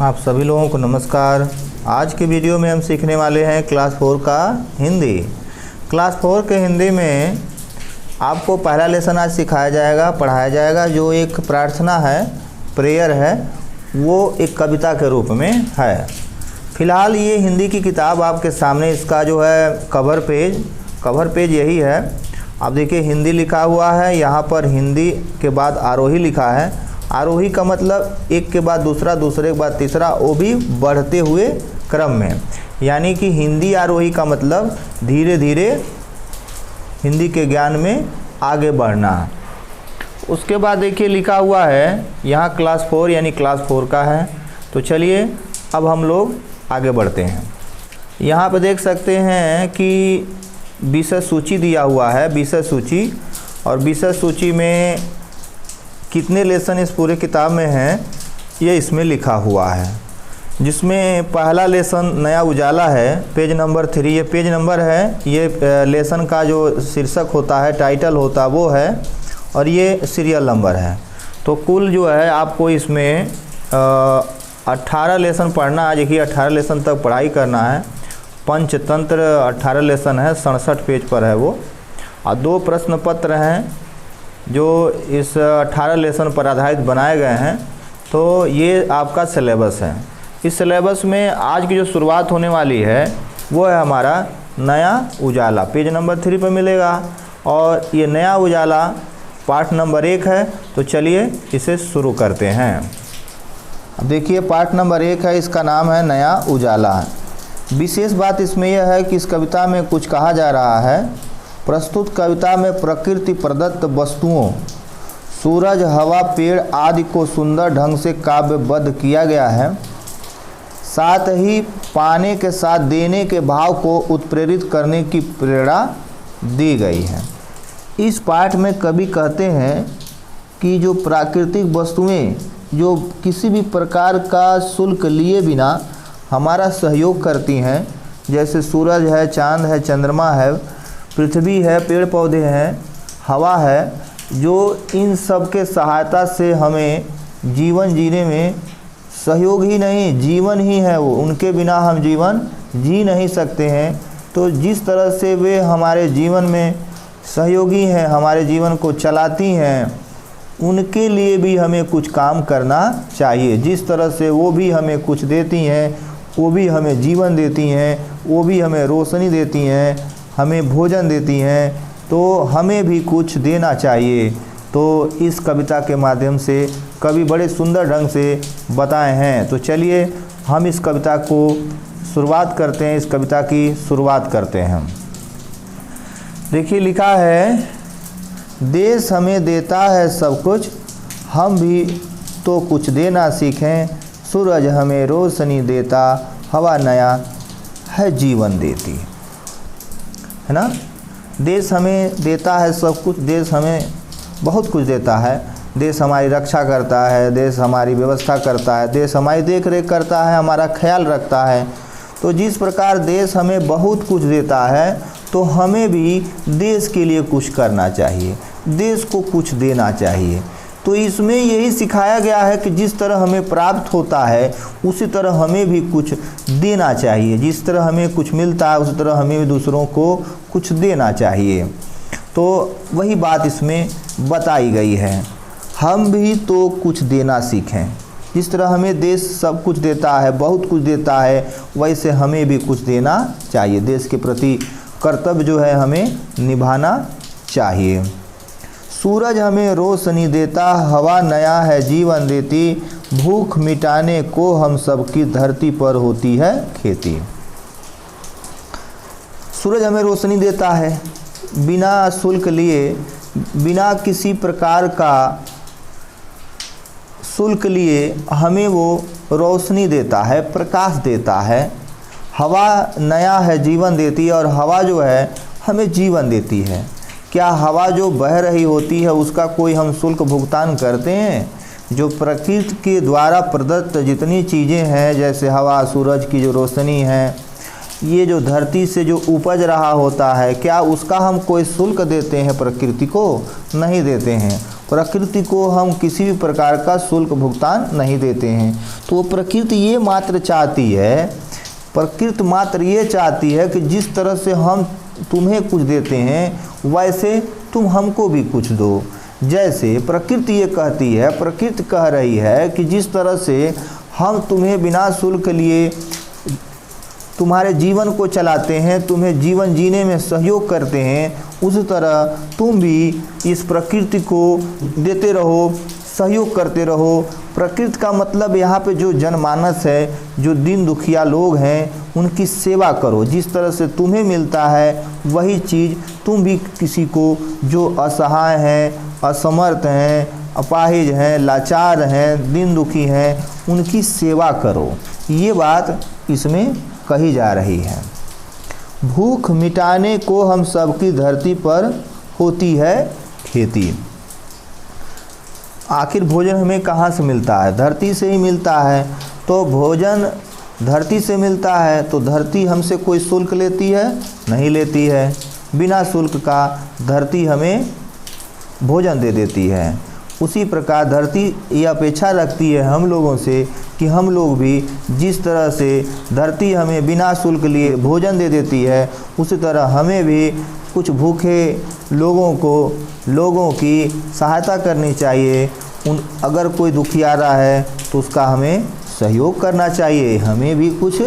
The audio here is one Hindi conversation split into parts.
आप सभी लोगों को नमस्कार। आज के वीडियो में हम सीखने वाले हैं क्लास 4 का हिंदी। क्लास 4 के हिंदी में आपको पहला लेसन आज सिखाया जाएगा, पढ़ाया जाएगा, जो एक प्रार्थना है, प्रेयर है, वो एक कविता के रूप में है। फ़िलहाल ये हिंदी की किताब आपके सामने, इसका जो है कवर पेज यही है। आप देखिए हिंदी लिखा हुआ है, यहाँ पर हिंदी के बाद आरोही लिखा है। आरोही का मतलब एक के बाद दूसरा, दूसरे के बाद तीसरा, वो भी बढ़ते हुए क्रम में, यानी कि हिंदी आरोही का मतलब धीरे धीरे हिंदी के ज्ञान में आगे बढ़ना। उसके बाद देखिए लिखा हुआ है यहाँ क्लास 4 यानी क्लास 4 का है। तो चलिए अब हम लोग आगे बढ़ते हैं। यहाँ पे देख सकते हैं कि विषय सूची दिया हुआ है, विषय सूची, और विषय सूची में कितने लेसन इस पूरे किताब में हैं ये इसमें लिखा हुआ है। जिसमें पहला लेसन नया उजाला है, पेज नंबर 3, ये पेज नंबर है, ये लेसन का जो शीर्षक होता है, टाइटल होता है वो है, और ये सीरियल नंबर है। तो कुल जो है आपको इसमें 18 लेसन पढ़ना है। देखिए 18 लेसन तक पढ़ाई करना है। पंचतंत्र 18 लेसन है, 67 पेज पर है वो, और 2 प्रश्न पत्र हैं जो इस 18 लेसन पर आधारित बनाए गए हैं। तो ये आपका सिलेबस है। इस सिलेबस में आज की जो शुरुआत होने वाली है वो है हमारा नया उजाला, पेज नंबर 3 पर मिलेगा, और ये नया उजाला पाठ नंबर 1 है। तो चलिए इसे शुरू करते हैं। अब देखिए पाठ नंबर 1 है, इसका नाम है नया उजाला। विशेष बात इसमें यह है कि इस कविता में कुछ कहा जा रहा है। प्रस्तुत कविता में प्रकृति प्रदत्त वस्तुओं, सूरज, हवा, पेड़ आदि को सुंदर ढंग से काव्यबद्ध किया गया है। साथ ही पाने के साथ देने के भाव को उत्प्रेरित करने की प्रेरणा दी गई है। इस पाठ में कवि कहते हैं कि जो प्राकृतिक वस्तुएं जो किसी भी प्रकार का शुल्क लिए बिना हमारा सहयोग करती हैं, जैसे सूरज है, चांद है, चंद्रमा है, पृथ्वी है, पेड़ पौधे हैं, हवा है, जो इन सब के सहायता से हमें जीवन जीने में सहयोग ही नहीं, जीवन ही है वो, उनके बिना हम जीवन जी नहीं सकते हैं। तो जिस तरह से वे हमारे जीवन में सहयोगी हैं, हमारे जीवन को चलाती हैं, उनके लिए भी हमें कुछ काम करना चाहिए। जिस तरह से वो भी हमें कुछ देती हैं, वो भी हमें जीवन देती हैं, वो भी हमें रोशनी देती हैं, हमें भोजन देती हैं, तो हमें भी कुछ देना चाहिए। तो इस कविता के माध्यम से कवि बड़े सुंदर ढंग से बताए हैं। तो चलिए हम इस कविता को शुरुआत करते हैं, इस कविता की शुरुआत करते हैं। देखिए लिखा है, देश हमें देता है सब कुछ, हम भी तो कुछ देना सीखें। सूरज हमें रोशनी देता, हवा नया है जीवन देती, है ना। देश हमें देता है सब कुछ, देश हमें बहुत कुछ देता है। देश हमारी रक्षा करता है, देश हमारी व्यवस्था करता है, देश हमारी देख रेख करता है, हमारा ख्याल रखता है। तो जिस प्रकार देश हमें बहुत कुछ देता है, तो हमें भी देश के लिए कुछ करना चाहिए, देश को कुछ देना चाहिए। तो इसमें यही सिखाया गया है कि जिस तरह हमें प्राप्त होता है उसी तरह हमें भी कुछ देना चाहिए। जिस तरह हमें कुछ मिलता है उसी तरह हमें भी दूसरों को कुछ देना चाहिए। तो वही बात इसमें बताई गई है, हम भी तो कुछ देना सीखें। जिस तरह हमें देश सब कुछ देता है, बहुत कुछ देता है, वैसे हमें भी कुछ देना चाहिए। देश के प्रति कर्तव्य जो है हमें निभाना चाहिए। सूरज हमें रोशनी देता, हवा नया है जीवन देती, भूख मिटाने को हम सबकी धरती पर होती है खेती। सूरज हमें रोशनी देता है, बिना शुल्क लिए, बिना किसी प्रकार का शुल्क लिए हमें वो रोशनी देता है, प्रकाश देता है। हवा नया है जीवन देती है, और हवा जो है हमें जीवन देती है। क्या हवा जो बह रही होती है उसका कोई हम शुल्क भुगतान करते हैं? जो प्रकृति के द्वारा प्रदत्त जितनी चीज़ें हैं, जैसे हवा, सूरज की जो रोशनी है, ये जो धरती से जो उपज रहा होता है, क्या उसका हम कोई शुल्क देते हैं प्रकृति को? नहीं देते हैं। प्रकृति को हम किसी भी प्रकार का शुल्क भुगतान नहीं देते हैं। तो प्रकृति ये मात्र चाहती है, प्रकृति मात्र ये चाहती है कि जिस तरह से हम तुम्हें कुछ देते हैं वैसे तुम हमको भी कुछ दो। जैसे प्रकृति ये कहती है, प्रकृति कह रही है कि जिस तरह से हम तुम्हें बिना शुल्क लिए तुम्हारे जीवन को चलाते हैं, तुम्हें जीवन जीने में सहयोग करते हैं, उस तरह तुम भी इस प्रकृति को देते रहो, सहयोग करते रहो। प्रकृति का मतलब यहाँ पे जो जनमानस है, जो दीन दुखिया लोग हैं, उनकी सेवा करो। जिस तरह से तुम्हें मिलता है वही चीज़ तुम भी किसी को जो असहाय हैं, असमर्थ हैं, अपाहिज हैं, लाचार हैं, दीन दुखी हैं, उनकी सेवा करो। ये बात इसमें कही जा रही है। भूख मिटाने को हम सबकी धरती पर होती है खेती। आखिर भोजन हमें कहाँ से मिलता है? धरती से ही मिलता है। तो भोजन धरती से मिलता है तो धरती हमसे कोई शुल्क लेती है? नहीं लेती है। बिना शुल्क का धरती हमें भोजन दे देती है। उसी प्रकार धरती ये अपेक्षा रखती है हम लोगों से कि हम लोग भी जिस तरह से धरती हमें बिना शुल्क लिए भोजन दे देती है, उसी तरह हमें भी कुछ भूखे लोगों की सहायता करनी चाहिए। अगर कोई दुखियारा है तो उसका हमें सहयोग करना चाहिए, हमें भी कुछ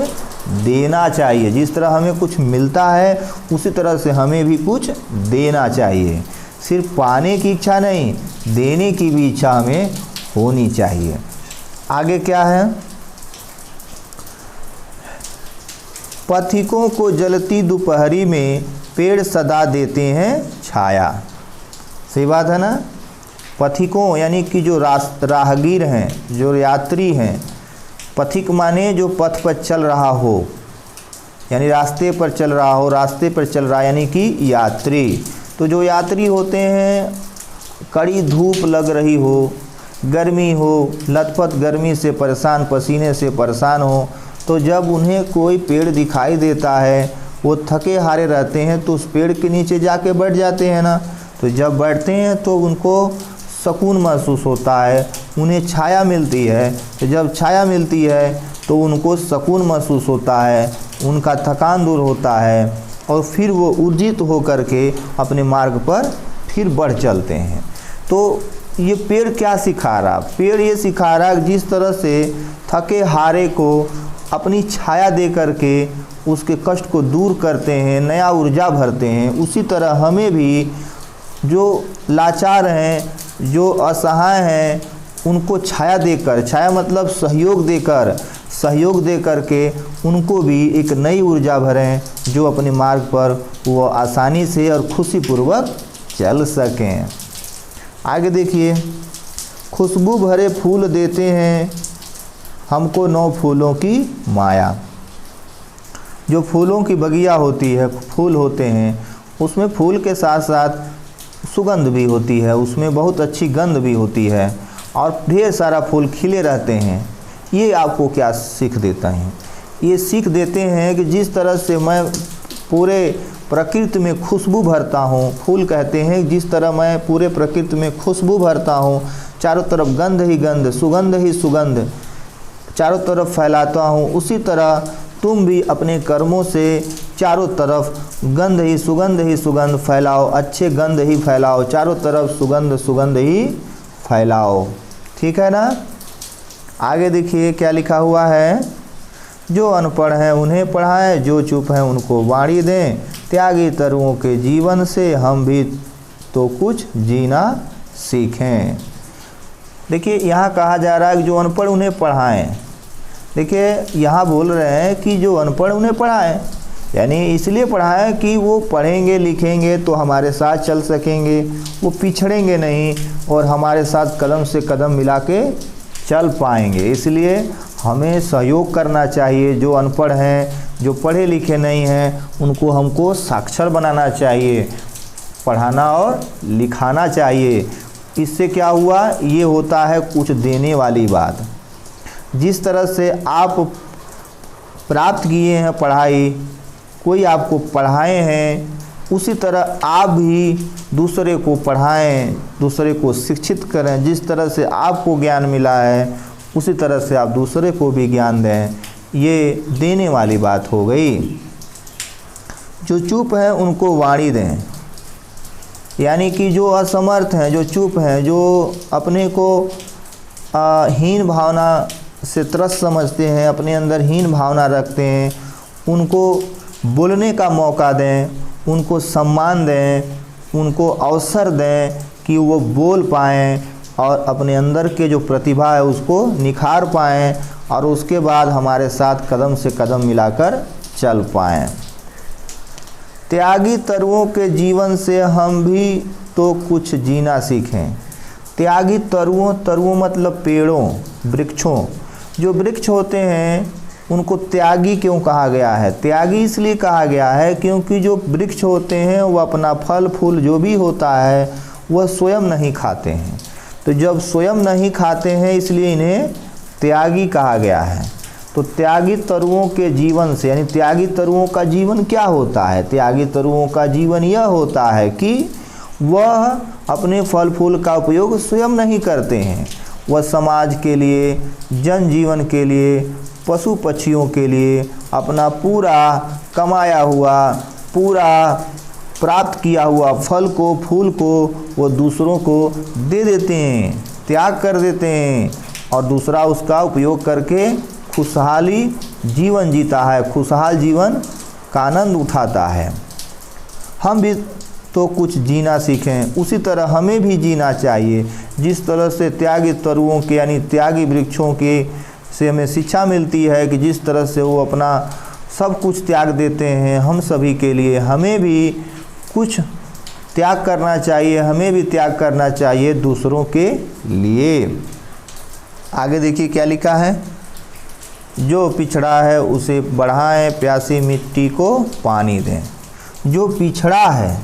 देना चाहिए। जिस तरह हमें कुछ मिलता है उसी तरह से हमें भी कुछ देना चाहिए। सिर्फ पाने की इच्छा नहीं, देने की भी इच्छा हमें होनी चाहिए। आगे क्या है? पथिकों को जलती दोपहरी में पेड़ सदा देते हैं छाया। सही बात है ना? पथिकों यानी कि जो राहगीर हैं, जो यात्री हैं। पथिक माने जो पथ पर चल रहा हो, यानी रास्ते पर चल रहा हो, रास्ते पर चल रहा यानी कि यात्री। तो जो यात्री होते हैं, कड़ी धूप लग रही हो, गर्मी हो, लथपथ गर्मी से परेशान, पसीने से परेशान हो, तो जब उन्हें कोई पेड़ दिखाई देता है, वो थके हारे रहते हैं तो उस पेड़ के नीचे जाके बैठ जाते हैं ना। तो जब बैठते हैं तो उनको सुकून महसूस होता है, उन्हें छाया मिलती है। तो जब छाया मिलती है तो उनको सुकून महसूस होता है, उनका थकान दूर होता है और फिर वो ऊर्जित होकर के अपने मार्ग पर फिर बढ़ चलते हैं। तो ये पेड़ क्या सिखा रहा? पेड़ ये सिखा रहा जिस तरह से थके हारे को अपनी छाया दे करके उसके कष्ट को दूर करते हैं, नया ऊर्जा भरते हैं, उसी तरह हमें भी जो लाचार हैं, जो असहाय हैं, उनको छाया देकर, छाया मतलब सहयोग दे करके उनको भी एक नई ऊर्जा भरें, जो अपने मार्ग पर वो आसानी से और खुशीपूर्वक चल सकें। आगे देखिए, खुशबू भरे फूल देते हैं हमको 9 फूलों की माया। जो फूलों की बगिया होती है, फूल होते हैं, उसमें फूल के साथ साथ सुगंध भी होती है, उसमें बहुत अच्छी गंध भी होती है और ढेर सारा फूल खिले रहते हैं। ये आपको क्या सीख देता है? ये सीख देते हैं कि जिस तरह से मैं पूरे प्रकृति में खुशबू भरता हूँ, फूल कहते हैं, जिस तरह मैं पूरे प्रकृति में खुशबू भरता हूँ, चारों तरफ गंध ही गंध, सुगंध ही सुगंध चारों तरफ फैलाता हूँ, उसी तरह तुम भी अपने कर्मों से चारों तरफ गंध ही सुगंध फैलाओ, अच्छे गंध ही फैलाओ, चारों तरफ सुगंध ही फैलाओ। ठीक है ना? आगे देखिए क्या लिखा हुआ है। जो अनपढ़ हैं उन्हें पढ़ाएं, जो चुप हैं उनको वाणी दें, त्यागी तरुओं के जीवन से हम भी तो कुछ जीना सीखें। देखिए यहाँ कहा जा रहा है कि जो अनपढ़ उन्हें पढ़ाएं। देखिए यहाँ बोल रहे हैं कि जो अनपढ़ उन्हें पढ़ाएं, यानी इसलिए पढ़ाएं कि वो पढ़ेंगे लिखेंगे तो हमारे साथ चल सकेंगे, वो पिछड़ेंगे नहीं और हमारे साथ कदम से कदम मिला के चल पाएंगे। इसलिए हमें सहयोग करना चाहिए। जो अनपढ़ हैं, जो पढ़े लिखे नहीं हैं, उनको हमको साक्षर बनाना चाहिए, पढ़ाना और लिखाना चाहिए। इससे क्या हुआ? ये होता है कुछ देने वाली बात। जिस तरह से आप प्राप्त किए हैं पढ़ाई, कोई आपको पढ़ाए हैं, उसी तरह आप भी दूसरे को पढ़ाएं, दूसरे को शिक्षित करें। जिस तरह से आपको ज्ञान मिला है उसी तरह से आप दूसरे को भी ज्ञान दें। ये देने वाली बात हो गई। जो चुप हैं उनको वाणी दें, यानी कि जो असमर्थ हैं, जो चुप हैं, जो अपने को हीन भावना से त्रस्त समझते हैं, अपने अंदर हीन भावना रखते हैं, उनको बोलने का मौका दें, उनको सम्मान दें, उनको अवसर दें कि वो बोल पाएँ और अपने अंदर के जो प्रतिभा है उसको निखार पाएँ और उसके बाद हमारे साथ कदम से कदम मिलाकर चल पाएँ। त्यागी तरुओं के जीवन से हम भी तो कुछ जीना सीखें। त्यागी तरुओं मतलब पेड़ों, वृक्षों। जो वृक्ष होते हैं उनको त्यागी क्यों कहा गया है? त्यागी इसलिए कहा गया है क्योंकि जो वृक्ष होते हैं वो अपना फल फूल जो भी होता है वह स्वयं नहीं खाते हैं। तो जब स्वयं नहीं खाते हैं इसलिए इन्हें त्यागी कहा गया है। तो त्यागी तरुओं के जीवन से, यानी त्यागी तरुओं का जीवन क्या होता है? त्यागी तरुओं का जीवन यह होता है कि वह अपने फल फूल का उपयोग स्वयं नहीं करते हैं, वह समाज के लिए, जनजीवन के लिए, पशु पक्षियों के लिए अपना पूरा कमाया हुआ, पूरा प्राप्त किया हुआ फल को, फूल को वो दूसरों को दे देते हैं, त्याग कर देते हैं और दूसरा उसका उपयोग करके खुशहाली जीवन जीता है, खुशहाल जीवन का आनंद उठाता है। हम भी तो कुछ जीना सीखें, उसी तरह हमें भी जीना चाहिए। जिस तरह से त्यागी तरुओं के यानी त्यागी वृक्षों के से हमें शिक्षा मिलती है कि जिस तरह से वो अपना सब कुछ त्याग देते हैं हम सभी के लिए, हमें भी कुछ त्याग करना चाहिए, हमें भी त्याग करना चाहिए दूसरों के लिए। आगे देखिए क्या लिखा है, जो पिछड़ा है उसे बढ़ाएं, प्यासी मिट्टी को पानी दें। जो पिछड़ा है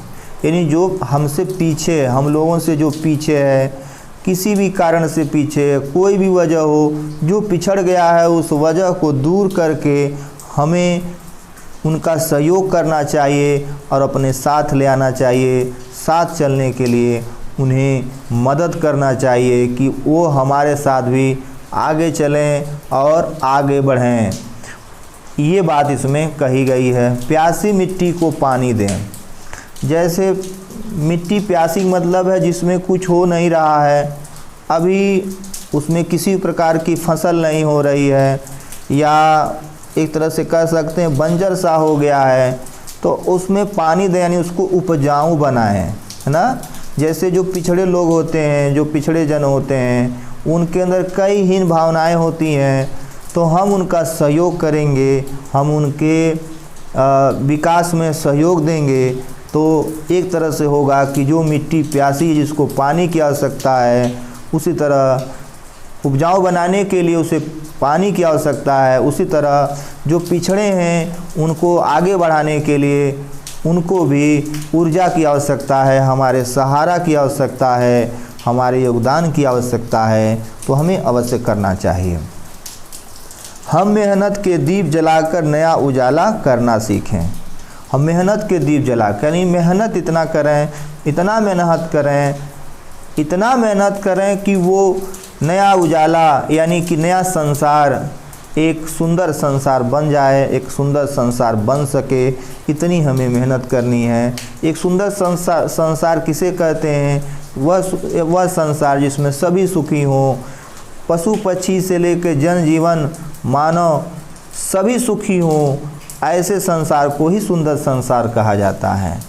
यानी जो हमसे पीछे, हम लोगों से जो पीछे है, किसी भी कारण से पीछे, कोई भी वजह हो, जो पिछड़ गया है उस वजह को दूर करके हमें उनका सहयोग करना चाहिए और अपने साथ ले आना चाहिए। साथ चलने के लिए उन्हें मदद करना चाहिए कि वो हमारे साथ भी आगे चलें और आगे बढ़ें। ये बात इसमें कही गई है। प्यासी मिट्टी को पानी दें। जैसे मिट्टी प्यासी मतलब है जिसमें कुछ हो नहीं रहा है, अभी उसमें किसी प्रकार की फसल नहीं हो रही है, या एक तरह से कह सकते हैं बंजर सा हो गया है, तो उसमें पानी दें यानी उसको उपजाऊ बनाएं, है ना। जैसे जो पिछड़े लोग होते हैं, जो पिछड़े जन होते हैं, उनके अंदर कई हीन भावनाएं होती हैं, तो हम उनका सहयोग करेंगे, हम उनके विकास में सहयोग देंगे, तो एक तरह से होगा कि जो मिट्टी प्यासी है जिसको पानी की आवश्यकता है, उसी तरह उपजाऊ बनाने के लिए उसे पानी की आवश्यकता है, उसी तरह जो पिछड़े हैं उनको आगे बढ़ाने के लिए उनको भी ऊर्जा की आवश्यकता है, हमारे सहारा की आवश्यकता है, हमारे योगदान की आवश्यकता है, तो हमें अवश्य करना चाहिए। हम मेहनत के दीप जलाकर नया उजाला करना सीखें। हम मेहनत के दीप जलाकर यानी मेहनत इतना करें, इतना मेहनत करें, इतना मेहनत करें कि वो नया उजाला यानी कि नया संसार, एक सुंदर संसार बन जाए, एक सुंदर संसार बन सके, इतनी हमें मेहनत करनी है। एक सुंदर संसार किसे कहते हैं? वह संसार जिसमें सभी सुखी हों, पशु पक्षी से लेकर जनजीवन मानव सभी सुखी हों, ऐसे संसार को ही सुंदर संसार कहा जाता है।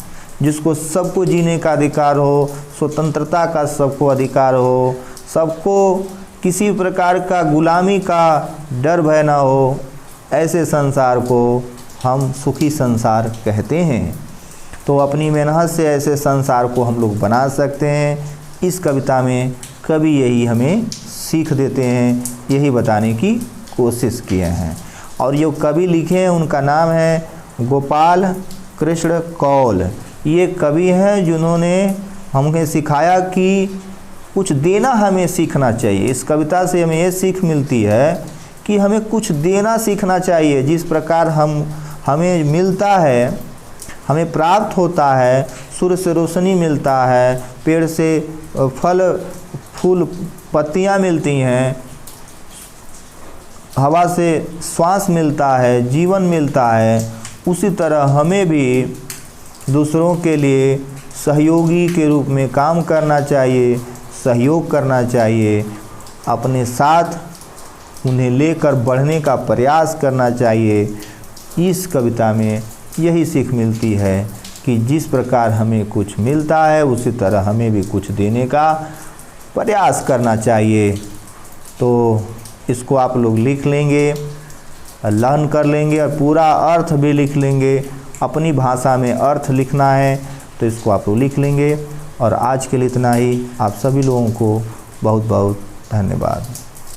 जिसको सबको जीने का अधिकार हो, स्वतंत्रता का सबको अधिकार हो, सबको किसी प्रकार का गुलामी का डर भय ना हो, ऐसे संसार को हम सुखी संसार कहते हैं। तो अपनी मेहनत से ऐसे संसार को हम लोग बना सकते हैं। इस कविता में कवि यही हमें सीख देते हैं, यही बताने की कोशिश किए हैं। और जो कवि लिखे हैं उनका नाम है गोपाल कृष्ण कौल। ये कवि हैं जिन्होंने हमें सिखाया कि कुछ देना हमें सीखना चाहिए। इस कविता से हमें ये सीख मिलती है कि हमें कुछ देना सीखना चाहिए। जिस प्रकार हमें मिलता है हमें प्राप्त होता है, सूर्य से रोशनी मिलता है, पेड़ से फल फूल पत्तियां मिलती हैं, हवा से श्वास मिलता है, जीवन मिलता है, उसी तरह हमें भी दूसरों के लिए सहयोगी के रूप में काम करना चाहिए, सहयोग करना चाहिए, अपने साथ उन्हें लेकर बढ़ने का प्रयास करना चाहिए। इस कविता में यही सीख मिलती है कि जिस प्रकार हमें कुछ मिलता है उसी तरह हमें भी कुछ देने का प्रयास करना चाहिए। तो इसको आप लोग लिख लेंगे, लर्न कर लेंगे और पूरा अर्थ भी लिख लेंगे। अपनी भाषा में अर्थ लिखना है तो इसको आप लोग लिख लेंगे। और आज के लिए इतना ही। आप सभी लोगों को बहुत बहुत धन्यवाद।